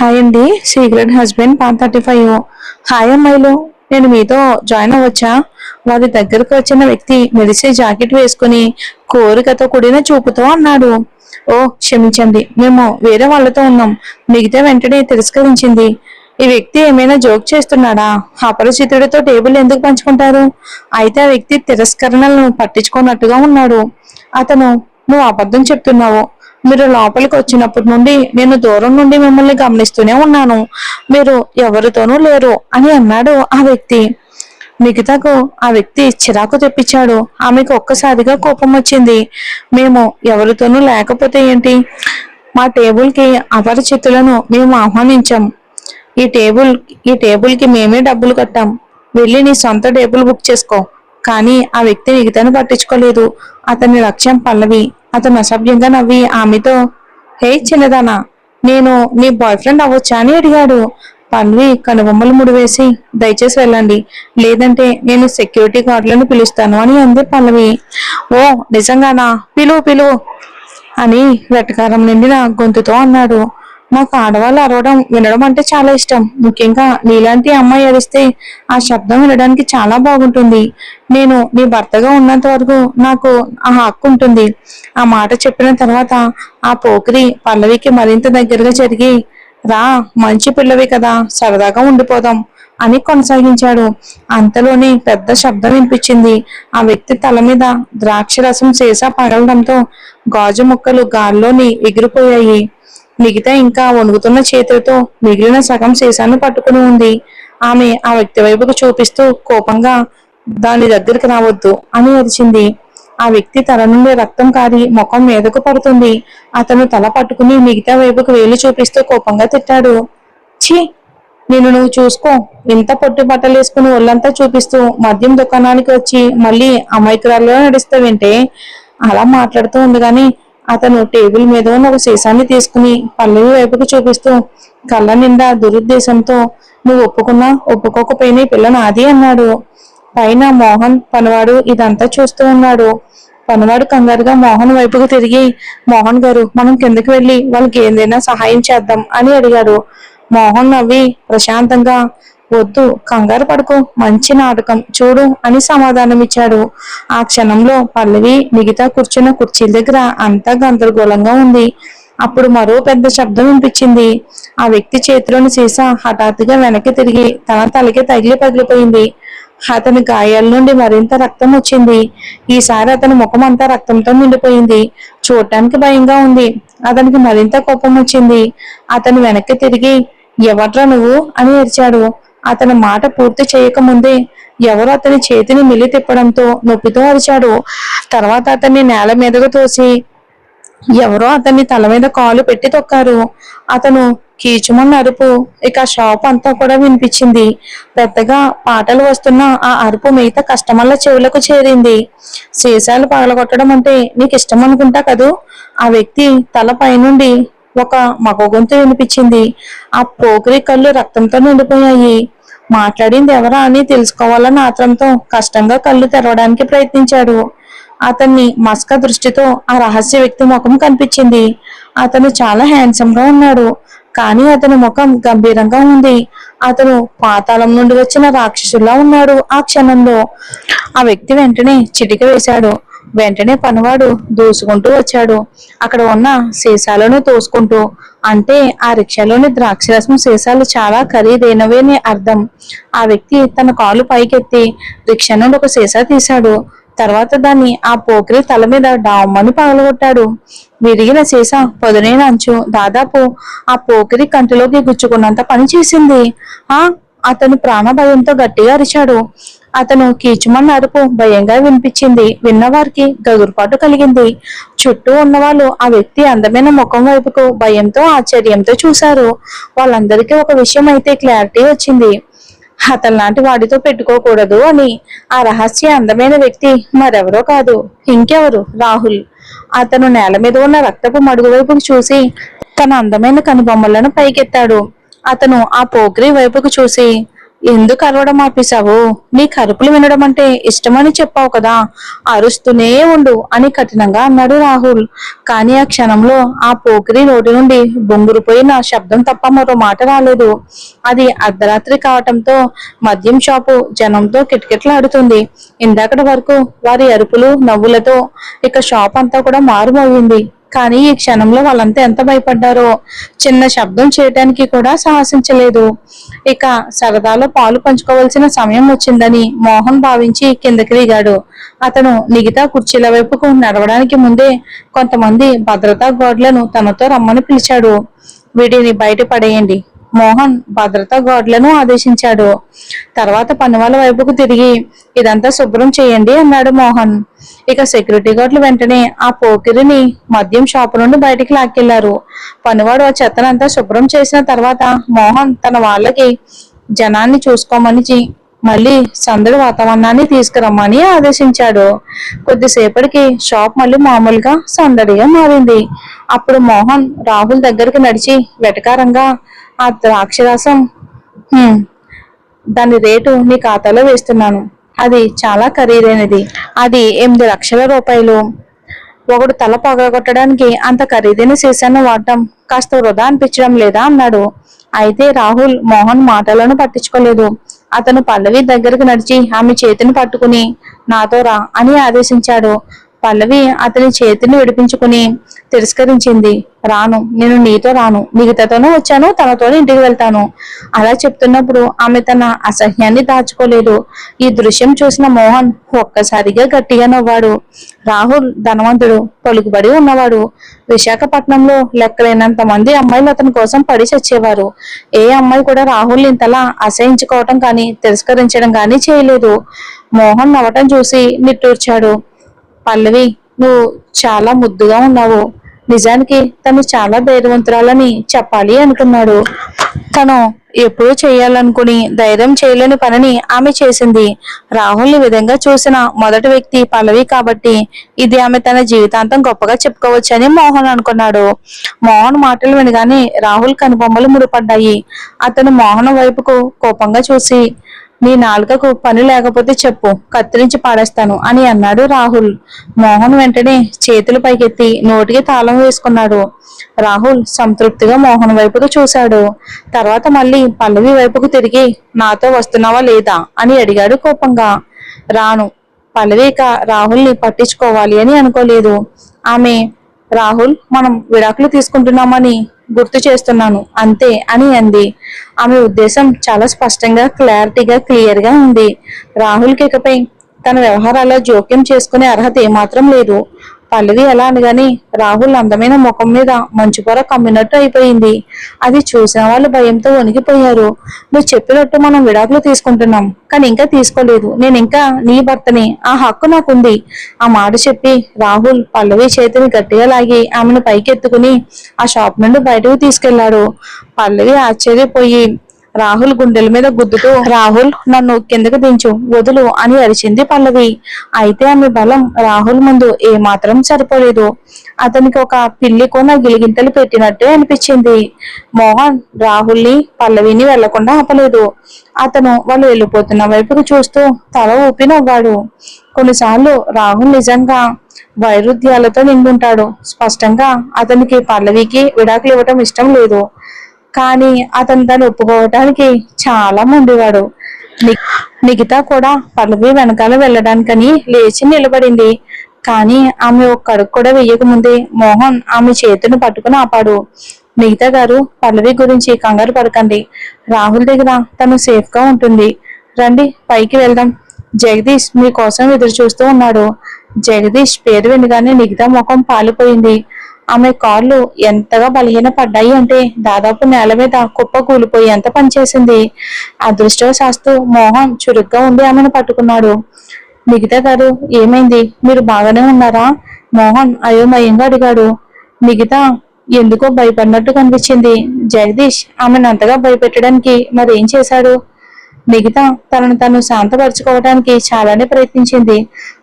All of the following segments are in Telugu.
హాయ్ అండి. Secret husband part 35. హాయ్ అమ్మాయిలు, నేను మీతో జాయిన్ అవ్వచ్చా? వారి దగ్గరకు వచ్చిన వ్యక్తి మెరిసే జాకెట్ వేసుకుని కోరికతో కూడిన చూపుతో అన్నాడు. ఓ క్షమించండి, మేము వేరే వాళ్ళతో ఉన్నాం. మిగతా వెంటనే తిరస్కరించింది. ఈ వ్యక్తి ఏమైనా జోక్ చేస్తున్నాడా? అపరిచితుడితో టేబుల్ ఎందుకు పంచుకుంటారు? అయితే ఆ వ్యక్తి తిరస్కరణలను పట్టించుకున్నట్టుగా ఉన్నాడు. అతను, నువ్వు అబద్ధం చెప్తున్నావు. మీరు లోపలికి వచ్చినప్పటి నుండి నేను దూరం నుండి మిమ్మల్ని గమనిస్తూనే ఉన్నాను. మీరు ఎవరితోనూ లేరు అని అన్నాడు ఆ వ్యక్తి. మిగతాకు ఆ వ్యక్తి చిరాకు తెప్పించాడు. ఆమెకు ఒక్కసారిగా కోపం వచ్చింది. మేము ఎవరితోనూ లేకపోతే ఏంటి? మా టేబుల్ కి అపరిచితులను మేము ఆహ్వానించాం. ఈ టేబుల్ ఈ టేబుల్ కి మేమే డబ్బులు కట్టాం. వెళ్ళి నీ సొంత టేబుల్ బుక్ చేసుకో. కానీ ఆ వ్యక్తి మిగతాను పట్టించుకోలేదు. అతని లక్ష్యం పల్లవి. అతను అసభ్యంగా నవ్వి ఆమెతో, హే చిన్నదానా, నేను నీ బాయ్ ఫ్రెండ్ అవ్వచ్చా అని అడిగాడు. పల్లవి కనుబొమ్మలు ముడివేసి, దయచేసి వెళ్ళండి, లేదంటే నేను సెక్యూరిటీ గార్డులను పిలుస్తాను అని అంది పల్లవి. ఓ నిజంగానా? పిలువు పిలువు అని వెటకారం నిండిన గొంతుతో అన్నాడు. నాకు ఆడవాళ్ళు అరవడం వినడం అంటే చాలా ఇష్టం. ముఖ్యంగా నీలాంటి అమ్మాయి అరిస్తే ఆ శబ్దం వినడానికి చాలా బాగుంటుంది. నేను నీ భర్తగా ఉన్నంత వరకు నాకు ఆ హక్కు ఉంటుంది. ఆ మాట చెప్పిన తర్వాత ఆ పోకిరి పల్లవికి మరింత దగ్గరగా జరిగి, రా, మంచి పిల్లవి కదా, సరదాగా ఉండిపోదాం అని కొనసాగించాడు. అంతలోనే పెద్ద శబ్దం వినిపించింది. ఆ వ్యక్తి తల మీద ద్రాక్ష రసం సీసా పగలడంతో గాజు ముక్కలు గాల్లోని ఎగిరిపోయాయి. మిగతా ఇంకా వణుకుతున్న చేతులతో మిగిలిన సగం సీసాను పట్టుకుని ఉంది. ఆమె ఆ వ్యక్తి వైపుకు చూపిస్తూ కోపంగా, దాని దగ్గరికి రావద్దు అని అరిచింది. ఆ వ్యక్తి తల నుండి రక్తం కారి ముఖం మీదకు పడుతుంది. అతను తల పట్టుకుని మిగతా వైపుకు వేలు చూపిస్తూ కోపంగా తిట్టాడు. ఛీ, నువ్వు చూసుకో. ఇంత పొట్టి బట్టలు వేసుకుని ఒళ్ళంతా చూపిస్తూ మద్యం దుకాణానికి వచ్చి మళ్ళీ అమాయకురాల్లో నడుస్తావేంటే? అలా మాట్లాడుతూ ఉండగానే అతను టేబుల్ మీద ఉన్న ఒక సీసాన్ని తీసుకుని పల్లవి వైపుకు చూపిస్తూ కళ్ళ నిండా దురుద్దేశంతో, నువ్వు ఒప్పుకున్నా ఒప్పుకోకపోయినా ఈ పిల్ల నాది అన్నాడు. పైన మోహన్ పనివాడు ఇదంతా చూస్తూ ఉన్నాడు. పనివాడు కంగారుగా మోహన్ వైపుకు తిరిగి, మోహన్ గారు, మనం కిందకి వెళ్ళి వాళ్ళకి ఏదైనా సహాయం చేద్దాం అని అడిగాడు. మోహన్ నవ్వి ప్రశాంతంగా, వద్దు, కంగారు పడుకో, మంచి నాటకం చూడు అని సమాధానమిచ్చాడు. ఆ క్షణంలో పల్లవి మిగతా కూర్చున్న కుర్చీల దగ్గర అంతా గందరగోళంగా ఉంది. అప్పుడు మరో పెద్ద శబ్దం వినిపించింది. ఆ వ్యక్తి చేతిలోని సీసా హఠాత్తుగా వెనక్కి తిరిగి తన తలకి తగిలి పగిలిపోయింది. అతని గాయాల నుండి మరింత రక్తం వచ్చింది. ఈసారి అతని ముఖం అంతా రక్తంతో నిండిపోయింది. చూడటానికి భయంగా ఉంది. అతనికి మరింత కోపం వచ్చింది. అతను వెనక్కి తిరిగి, ఎవర్రా నువ్వు అని అరిచాడు. అతని మాట పూర్తి చేయకముందే ఎవరు అతని చేతిని మిల్లి తిప్పడంతో నొప్పితో అరిచాడు. తర్వాత అతన్ని నేల మీదకు తోసి ఎవరో అతన్ని తల మీద కాలు పెట్టి తొక్కారు. అతను కీచుమన్న అరుపు ఇక షాప్ అంతా కూడా వినిపించింది. పెద్దగా పాటలు వస్తున్న ఆ అరుపు మిగతా కస్టమర్ల చెవులకు చేరింది. సీసాలు పగలగొట్టడం అంటే నీకు ఇష్టం అనుకుంటా కదూ? ఆ వ్యక్తి తల పైనుండి ఒక మగ గొంతు వినిపించింది. ఆ పోకిరి కళ్ళు రక్తంతో నిండిపోయాయి. మాట్లాడింది ఎవరా అని తెలుసుకోవాలన్న ఆత్రంతో కష్టంగా కళ్ళు తెరవడానికి ప్రయత్నించాడు. అతన్ని మస్క దృష్టితో ఆ రహస్య వ్యక్తి ముఖం కనిపించింది. అతను చాలా హ్యాండ్సమ్ గా ఉన్నాడు, కానీ అతని ముఖం గంభీరంగా ఉంది. అతను పాతాళం నుండి వచ్చిన రాక్షసులా ఉన్నాడు. ఆ క్షణంలో ఆ వ్యక్తి వెంటనే చిటిక వేశాడు. వెంటనే పనివాడు దూసుకుంటూ వచ్చాడు. అక్కడ ఉన్న సీసాలను తోసుకుంటూ. అంటే ఆ రిక్షాలోని ద్రాక్షరసం సీసాలు చాలా ఖరీదైనవి అని అర్థం. ఆ వ్యక్తి తన కాలు పైకెత్తి రిక్షా నుండి ఒక సీసా తీశాడు. తర్వాత దాన్ని ఆ పోకిరి తల మీద డామ్మని పగలగొట్టాడు. విరిగిన సీసా పొదనైన అంచు దాదాపు ఆ పోకిరి కంటిలోకి గుచ్చుకున్నంత పని చేసింది. అతను ప్రాణభయంతో గట్టిగా అరిచాడు. అతను కీచుమన్న అరుపు భయంగా వినిపించింది. విన్నవారికి గగురుపాటు కలిగింది. చుట్టూ ఉన్నవాళ్ళు ఆ వ్యక్తి అందమైన ముఖం వైపుకు భయంతో ఆశ్చర్యంతో చూశారు. వాళ్ళందరికీ ఒక విషయం అయితే క్లారిటీ వచ్చింది. అతను లాంటి వాడితో పెట్టుకోకూడదు అని. ఆ రహస్య అందమైన వ్యక్తి మరెవరో కాదు, ఇంకెవరు, రాహుల్. అతను నేల మీద ఉన్న రక్తపు మడుగు వైపుకు చూసి తన అందమైన కనుబొమ్మలను పైకెత్తాడు. అతను ఆ పోకిరి వైపుకు చూసి, ఎందుకు అరవడం ఆపేశావు? నీ కరుపులు వినడం అంటే ఇష్టమని చెప్పావు కదా, అరుస్తూనే ఉండు అని కఠినంగా అన్నాడు రాహుల్. కానీ ఆ క్షణంలో ఆ పోకిరి నోటి నుండి బొంగురుపోయిన శబ్దం తప్ప మరో మాట రాలేదు. అది అర్ధరాత్రి కావటంతో మద్యం షాపు జనంతో కిటకిటలాడుతుంది. ఇందాకటి వరకు వారి అరుపులు నవ్వులతో ఇక షాప్ అంతా కూడా మారుమోగింది. కానీ ఈ క్షణంలో వాళ్ళంతా ఎంత భయపడ్డారో, చిన్న శబ్దం చేయటానికి కూడా సాహసించలేదు. ఇక సరదాలో పాలు పంచుకోవాల్సిన సమయం వచ్చిందని మోహన్ భావించి కిందకి దిగాడు. అతను మిగతా కుర్చీల వైపుకు నడవడానికి ముందే కొంతమంది భద్రతా గార్డులను తనతో రమ్మని పిలిచాడు. వీటిని బయట పడేయండి, మోహన్ భద్రతా గార్డులను ఆదేశించాడు. తర్వాత పనివాళ్ళ వైపుకు తిరిగి ఇదంతా శుభ్రం చేయండి అన్నాడు మోహన్. ఇక సెక్యూరిటీ గార్డులు వెంటనే ఆ పోకిరిని మద్యం షాపు నుండి బయటికి లాక్కెళ్లారు. పనివాడు ఆ చెత్తనంతా శుభ్రం చేసిన తర్వాత మోహన్ తన వాళ్ళకి జనాన్ని చూసుకోమని మళ్ళీ సందడి వాతావరణాన్ని తీసుకురమ్మని ఆదేశించాడు. కొద్దిసేపటికి షాప్ మళ్ళీ మామూలుగా సందడిగా మారింది. అప్పుడు మోహన్ రాహుల్ దగ్గరికి నడిచి వెటకారంగా, ఆ ద్రాక్షరసం దాని రేటు నీ ఖాతాలో వేస్తున్నాను. అది చాలా ఖరీదైనది. అది 8 లక్షల రూపాయలు. ఒకడు తల పగలగొట్టడానికి అంత ఖరీదైన సీసాను వాడటం కాస్త వృధా అనిపించడం లేదా అన్నాడు. అయితే రాహుల్ మోహన్ మాటలను పట్టించుకోలేదు. అతను పల్లవి దగ్గరికి నడిచి ఆమె చేతిని పట్టుకుని నాతో రా అని ఆదేశించాడు. పల్లవి అతని చేతిని విడిపించుకుని తిరస్కరించింది. రాను, నేను నీతో రాను, మిగతాతోనే వచ్చాను, తనతోనే ఇంటికి వెళ్తాను. అలా చెప్తున్నప్పుడు ఆమె తన అసహ్యాన్ని దాచుకోలేదు. ఈ దృశ్యం చూసిన మోహన్ ఒక్కసారిగా గట్టిగా నవ్వాడు. రాహుల్ ధనవంతుడు, పలుకుబడి ఉన్నవాడు. విశాఖపట్నంలో లెక్కలేనంత మంది అమ్మాయిలు అతని కోసం పడి చచ్చేవారు. ఏ అమ్మాయి కూడా రాహుల్ ఇంతలా అసహించుకోవటం కానీ తిరస్కరించడం కానీ చేయలేదు. మోహన్ నవ్వటం చూసి నిట్టూర్చాడు. పల్లవి, నువ్వు చాలా ముద్దుగా ఉన్నావు. నిజానికి తను చాలా ధైర్యవంతురాలని చెప్పాలి అనుకున్నాడు. తను ఎప్పుడూ చేయాలనుకుని ధైర్యం చేయలేని పనిని ఆమె చేసింది. రాహుల్ ఈ విధంగా చూసిన మొదటి వ్యక్తి పల్లవి కాబట్టి ఇది ఆమె తన జీవితాంతం గొప్పగా చెప్పుకోవచ్చని మోహన్ అనుకున్నాడు. మోహన్ మాటలు వినగానే రాహుల్ కనుబొమ్మలు ముడిపడ్డాయి. అతను మోహన్ వైపుకు కోపంగా చూసి, నీ నాలుకకు పని లేకపోతే చెప్పు, కత్తిరించి పాడేస్తాను అని అన్నాడు రాహుల్. మోహన్ వెంటనే చేతులు పైకెత్తి నోటికి తాళం వేసుకున్నాడు. రాహుల్ సంతృప్తిగా మోహన్ వైపుకు చూశాడు. తర్వాత మళ్ళీ పల్లవి వైపుకు తిరిగి నాతో వస్తున్నావా లేదా అని అడిగాడు కోపంగా. రాను. పల్లవి ఇక రాహుల్ని పట్టించుకోవాలి అని అనుకోలేదు. ఆమె, రాహుల్, మనం విడాకులు తీసుకుంటున్నామని గుర్తు చేస్తున్నాను అంతే అని అంది. ఆమె ఉద్దేశం చాలా స్పష్టంగా, క్లియర్గా ఉంది. రాహుల్కి ఇకపై తన వ్యవహారాల్లో జోక్యం చేసుకునే అర్హత ఏమాత్రం లేదు. పల్లవి ఎలా అనగానే రాహుల్ అందమైన ముఖం మీద మంచుపొర కమ్మినట్టు అయిపోయింది. అది చూసిన వాళ్ళు భయంతో వణికిపోయారు. నువ్వు చెప్పినట్టు మనం విడాకులు తీసుకుంటున్నాం, కానీ ఇంకా తీసుకోలేదు. నేను ఇంకా నీ భర్తని, ఆ హక్కు నాకుంది. ఆ మాట చెప్పి రాహుల్ పల్లవి చేతిని గట్టిగా లాగి ఆమెను పైకెత్తుకుని ఆ షాప్ నుండి బయటకు తీసుకెళ్లాడు. పల్లవి ఆశ్చర్యపోయి రాహుల్ గుండెల మీద గుద్దుతూ, రాహుల్, నన్ను కిందకు దించు, వదులు అని అరిచింది పల్లవి. అయితే ఆమె బలం రాహుల్ ముందు ఏమాత్రం సరిపోలేదు. అతనికి ఒక పిల్లి కొన గిలిగింతలు పెట్టినట్టే అనిపించింది. మోహన్ రాహుల్ని పల్లవిని వెళ్లకుండా ఆపలేదు. అతను వాళ్ళు వెళ్ళిపోతున్న వైపుకు చూస్తూ తల ఊపి నవ్వాడు. కొన్నిసార్లు రాహుల్ నిజంగా వైరుధ్యాలతో నిండుంటాడు. స్పష్టంగా అతనికి పల్లవికి విడాకులు ఇవ్వటం ఇష్టం లేదు. కానీ అతను దాన్ని ఒప్పుకోవటానికి చాలా మొండివాడు. నిఖిత కూడా పల్లవి వెనకాల వెళ్ళడానికని లేచి నిలబడింది. కానీ ఆమె ఒక్క అడుగు కూడా వెయ్యకముందే మోహన్ ఆమె చేతిని పట్టుకుని ఆపాడు. నిఖిత గారు, పల్లవి గురించి కంగారు పడకండి. రాహుల్ దగ్గర తను సేఫ్ గా ఉంటుంది. రండి, పైకి వెళ్దాం. జగదీష్ మీకోసం ఎదురు చూస్తూ ఉన్నాడు. జగదీష్ పేరు వినగానే నిఖిత ముఖం పాలిపోయింది. ఆమె కాళ్ళు ఎంతగా బలహీన పడ్డాయి అంటే దాదాపు నేల మీద కుప్ప కూలిపోయి ఎంత పనిచేసింది. అదృష్టవశాస్తు మోహన్ చురుగ్గా ఉండి ఆమెను పట్టుకున్నాడు. నిఖిత గారు, ఏమైంది? మీరు బాగానే ఉన్నారా? మోహన్ అయోమయంగా అడిగాడు. నిఖిత ఎందుకో భయపడినట్టు కనిపించింది. జగదీష్ ఆమెను అంతగా భయపెట్టడానికి మరేం చేశాడు? నిఖిత తనను తను శాంతపరచుకోవడానికి చాలానే ప్రయత్నించింది.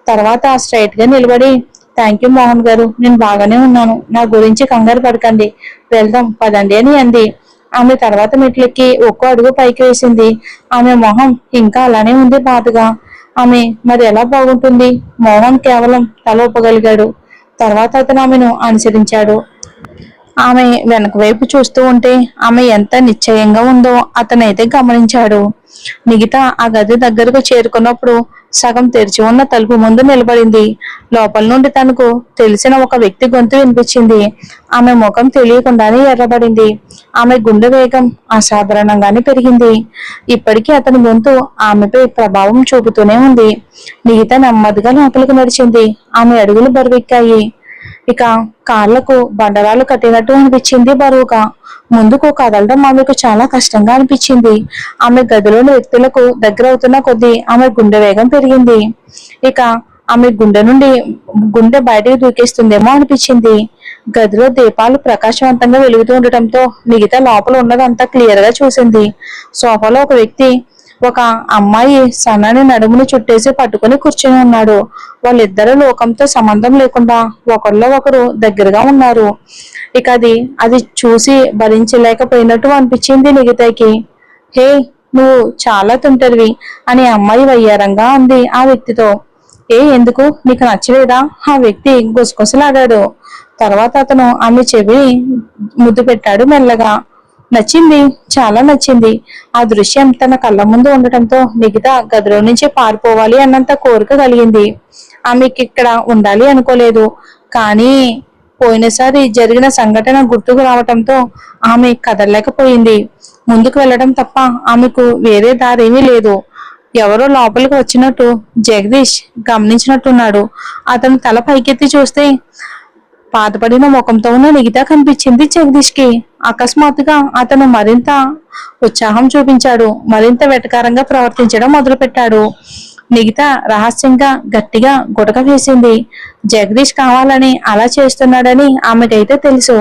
తర్వాత స్ట్రైట్ గా నిలబడి, థ్యాంక్ యూ మోహన్ గారు, నేను బాగానే ఉన్నాను. నా గురించి కంగారు పడకండి, వెళ్దాం పదండి అని అంది. ఆమె తర్వాత మెట్లెక్కి ఒక్కో అడుగు పైకి వేసింది. ఆమె మొహం ఇంకా అలానే ఉంది బాధగా. ఆమె మరి ఎలా బాగుంటుంది? మోహన్ కేవలం తల ఊపగలిగాడు. తర్వాత అతను ఆమెను అనుసరించాడు. ఆమె వెనక వైపు చూస్తూ ఉంటే ఆమె ఎంత నిశ్చయంగా ఉందో అతనైతే గమనించాడు. మిగతా ఆ గది దగ్గరకు చేరుకున్నప్పుడు సగం తెరిచి ఉన్న తలుపు ముందు నిలబడింది. లోపల నుండి తనకు తెలిసిన ఒక వ్యక్తి గొంతు వినిపించింది. ఆమె ముఖం తెలియకుండానే ఎర్రబడింది. ఆమె గుండె వేగం అసాధారణంగానే పెరిగింది. ఇప్పటికీ అతని గొంతు ఆమెపై ప్రభావం చూపుతూనే ఉంది. మిగతా నెమ్మదిగా లోపలికి నడిచింది. ఆమె అడుగులు బరువెక్కాయి. ఇక కాళ్లకు బండరాలు కట్టినట్టు అనిపించింది బరువుగా. ముందుకు కదలడం ఆమెకు చాలా కష్టంగా అనిపించింది. ఆమె గదిలోని వ్యక్తులకు దగ్గర అవుతున్న కొద్దీ ఆమె గుండె వేగం పెరిగింది. ఇక ఆమె గుండె బయటకు దూకేస్తుందేమో అనిపించింది. గదిలో దీపాలు ప్రకాశవంతంగా వెలుగుతూ ఉండటంతో మిగతా లోపల ఉన్నదంతా క్లియర్ గా చూసింది. సోఫాలో ఒక అమ్మాయి సన్నని నడుమును చుట్టేసి పట్టుకుని కూర్చుని ఉన్నాడు. వాళ్ళిద్దరూ లోకంతో సంబంధం లేకుండా ఒకరిలో ఒకరు దగ్గరగా ఉన్నారు. ఇక అది చూసి భరించలేకపోయినట్టు అనిపించింది నిగితకి. హే, నువ్వు చాలా తుంటరివి అని అమ్మాయి వయ్యారంగా అంది ఆ వ్యక్తితో. ఎందుకు నీకు నచ్చలేదా? ఆ వ్యక్తి గుసగుసలాడాడు. తర్వాత అతను ఆమె చెవి ముద్దు పెట్టాడు మెల్లగా. నచ్చింది, చాలా నచ్చింది. ఆ దృశ్యం తన కళ్ళ ముందు ఉండటంతో మిగతా గదిలో నుంచి పారిపోవాలి అన్నంత కోరిక కలిగింది. ఆమెకి ఇక్కడ ఉండాలి అనుకోలేదు. కానీ పోయినసారి జరిగిన సంఘటన గుర్తుకు రావటంతో ఆమె కదలలేకపోయింది. ముందుకు వెళ్ళడం తప్ప ఆమెకు వేరే దారేమీ లేదు. ఎవరో లోపలికి వచ్చినట్టు జగదీష్ గమనించినట్టున్నాడు. అతను తల పైకెత్తి చూస్తే పాతపడిన ముఖంతో ఉన్న నిగిత కనిపించింది జగదీష్ కి. అకస్మాత్తుగా అతను మరింత ఉత్సాహం చూపించాడు. మరింత వెటకారంగా ప్రవర్తించడం మొదలుపెట్టాడు. నిగిత రహస్యంగా గట్టిగా గుటక వేసింది. జగదీష్ కావాలని అలా చేస్తున్నాడని ఆమెకైతే తెలుసు.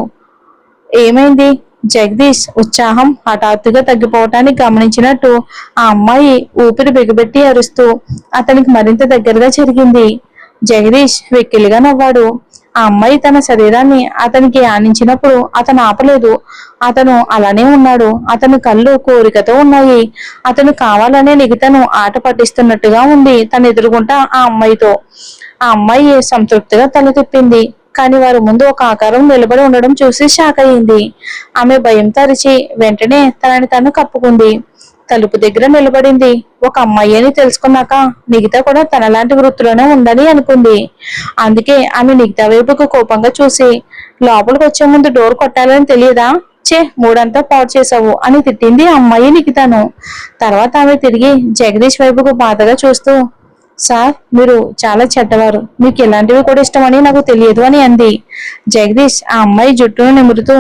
ఏమైంది? జగదీష్ ఉత్సాహం హఠాత్తుగా తగ్గిపోవటాన్ని గమనించినట్టు ఆ అమ్మాయి ఊపిరి బిగబెట్టి అరుస్తూ అతనికి మరింత దగ్గరగా జరిగింది. జగదీష్ వెక్కిలిగా నవ్వాడు. ఆ అమ్మాయి తన శరీరాన్ని అతనికి ఆనించినప్పుడు అతను ఆపలేదు. అతను అలానే ఉన్నాడు. అతని కళ్ళు కోరికతో ఉన్నాయి. అతను కావాలనే నిగితను ఆట పట్టిస్తున్నట్టుగా ఉంది తను ఎదురుగుంటా ఆ అమ్మాయితో. ఆ అమ్మాయి సంతృప్తిగా తల తిప్పింది. కానీ వారి ముందు ఒక ఆకారం నిలబడి ఉండడం చూసి షాక్ అయింది. ఆమె భయంతో అరిచి వెంటనే తనని తను కప్పుకుంది. తలుపు దగ్గర నిలబడింది. ఒక అమ్మాయి అని తెలుసుకున్నాక నిగిత కూడా తనలాంటి వృత్తిలోనే ఉందని అనుకుంది. అందుకే ఆమె నిగిత వైపుకు కోపంగా చూసి, లోపలికి వచ్చే ముందు డోర్ కొట్టాలని తెలియదా? మూడంతా పాడు చేసావు అని తిట్టింది ఆ అమ్మాయి నిగితను. తర్వాత ఆమె తిరిగి జగదీష్ వైపుకు బాధగా చూస్తూ, సార్, మీరు చాలా చెడ్డవారు. మీకు ఇలాంటివి కూడా ఇష్టమని నాకు తెలియదు అని అంది. జగదీష్ ఆ అమ్మాయి జుట్టును నిమురుతూ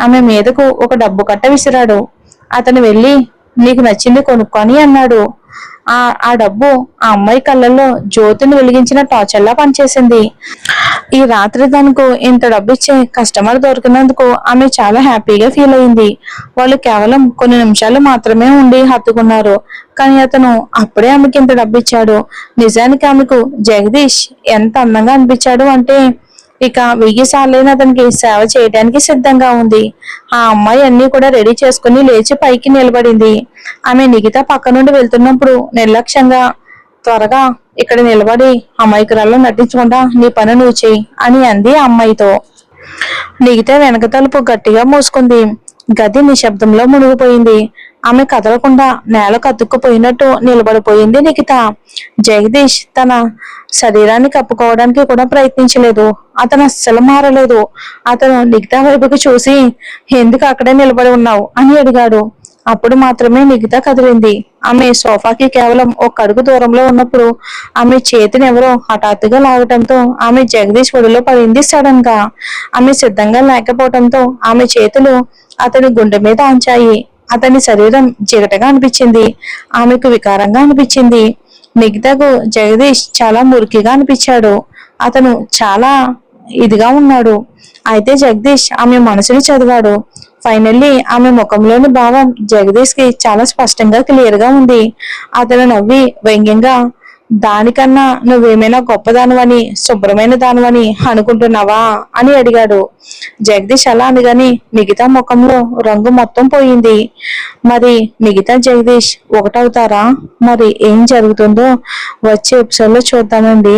ఆమె మీదకు ఒక డబ్బు కట్ట విసిరాడు. అతను వెళ్ళి, నీకు నచ్చింది కొనుక్కొని అన్నాడు. ఆ డబ్బు ఆ అమ్మాయి కళ్ళల్లో జ్యోతిని వెలిగించిన టార్చర్లా పనిచేసింది. ఈ రాత్రి తనకు ఇంత డబ్బు ఇచ్చే కస్టమర్ దొరికినందుకు ఆమె చాలా హ్యాపీగా ఫీల్ అయింది. వాళ్ళు కేవలం కొన్ని నిమిషాలు మాత్రమే ఉండి హత్తుకున్నారు. కానీ అతను అప్పుడే ఆమెకి ఇంత డబ్బు ఇచ్చాడు. నిజానికి ఆమెకు జగదీష్ ఎంత అందంగా అనిపించాడు అంటే ఇక 1000 సార్లైనా అతనికి సేవ చేయడానికి సిద్ధంగా ఉంది. ఆ అమ్మాయి అన్ని కూడా రెడీ చేసుకుని లేచి పైకి నిలబడింది. ఆమె నిగిత పక్క నుండి వెళ్తున్నప్పుడు నిర్లక్ష్యంగా, త్వరగా ఇక్కడ నిలబడి అమాయకురాల్లో నటించకుండా నీ పని నువ్వు చెయ్యి అని అంది ఆ అమ్మాయితో. నిగిత వెనక తలుపు గట్టిగా మూసుకుంది. గది నిశ్శబ్దంలో మునిగిపోయింది. ఆమె కదలకుండా నేలకు అతుక్కుపోయినట్టు నిలబడిపోయింది నిగిత. జగదీష్ తన శరీరాన్ని కప్పుకోవడానికి కూడా ప్రయత్నించలేదు. అతను అస్సలు మారలేదు. అతను నిగిత వైపుకు చూసి, ఎందుకు అక్కడే నిలబడి ఉన్నావు అని అడిగాడు. అప్పుడు మాత్రమే నిగిత కదిలింది. ఆమె సోఫాకి కేవలం ఒక అడుగు దూరంలో ఉన్నప్పుడు ఆమె చేతిని ఎవరో హఠాత్తుగా లాగటంతో ఆమె జగదీష్ ఒడిలో పడింది. సడన్ గా ఆమె సిద్ధంగా లేకపోవడంతో ఆమె చేతులు అతని గుండె మీద ఆంచాయి. అతని శరీరం జిగటగా అనిపించింది. ఆమెకు వికారంగా అనిపించింది. నిగితకు జగదీష్ చాలా మురికిగా అనిపించాడు. అతను చాలా ఇదిగా ఉన్నాడు. అయితే జగదీష్ ఆమె మనసుని చదివాడు. ఫైనల్లీ ఆమె ముఖంలోని భావం జగదీష్ కి చాలా స్పష్టంగా క్లియర్ గా ఉంది. అతను నవ్వి వ్యంగ్యంగా, దానికన్నా నువ్వేమైనా గొప్పదానివని శుభ్రమైన దానివని అనుకుంటున్నావా అని అడిగాడు. జగదీష్ అలా అనగాని మిగతా ముఖంలో రంగు మొత్తం పోయింది. మరి మిగతా జగదీష్ ఒకటవుతారా? మరి ఏం జరుగుతుందో వచ్చే ఎపిసోడ్ లో చూద్దామండి.